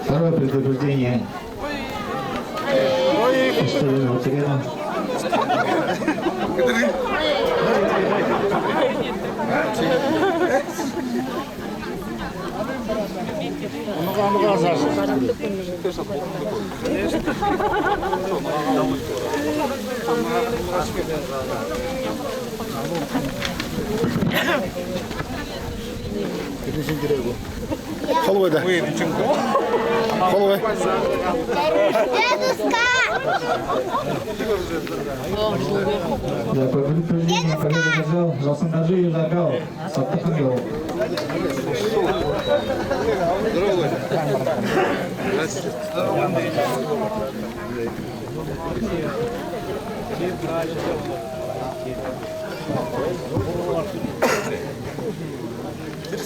Второе предупреждение. Что терена. Холовой. Холовой. Да, по предупреждению коллега держал, Жасандаджи Юзагал, Саттахангел.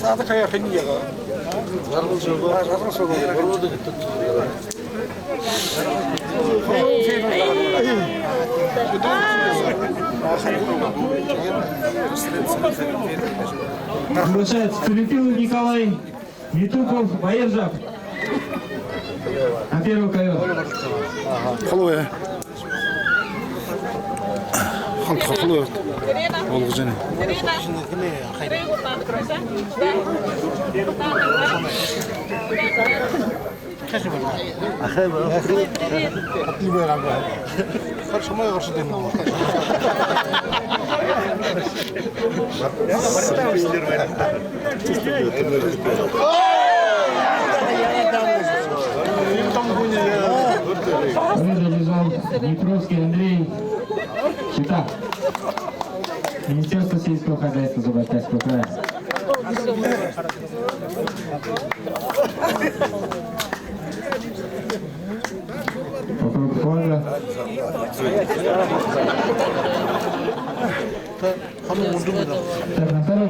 Сада кая хиньяга. Обращается Филиппилов Николай, Митуков, Воержак. На первый ковер. Холовой. Холовой. Олгжене. Реализовал Днепровский Андрей Щита. Министерство сельского хозяйства Забайкальского края. Вокруг флага. Так, на второй